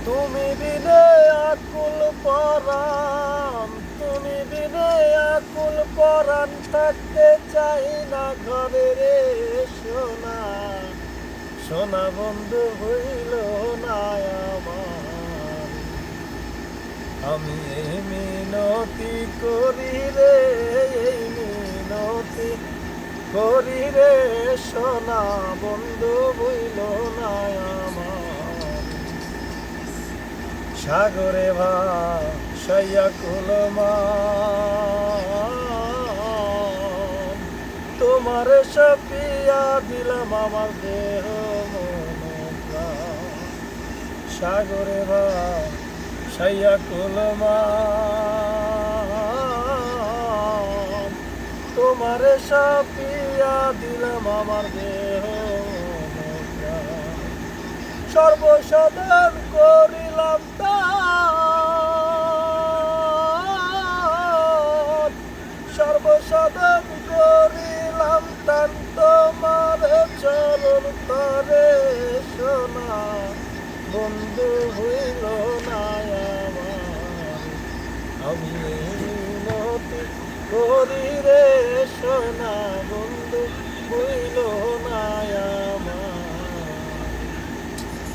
তুমি বিনে আকুল পরাণ, তুমি বিনে আকুল পরাণ, থাকতে চাই না ঘরে রে সোনা। সোনা বন্ধু হইল না আমার, আমি এই মিনতি করি রে, এই মিনতি করি রে সোনা বন্ধু হইল না আমার। সাগরে ভাসাইয়া কুলমান, তোমার সপিয়া দিলাম আমার দেহ মন প্রাণ। সাগরে ভাসাইয়া কুলমান, তোমার সপিয়া দিলাম আমার দেহ মন প্রাণ। সর্বসাধন করিলাম তান, সর্বসাধন করিলাম তান, তোমার চরণ তরে সোনা বন্ধু হইল না আমার, আমি মিনতি করি রে সোনা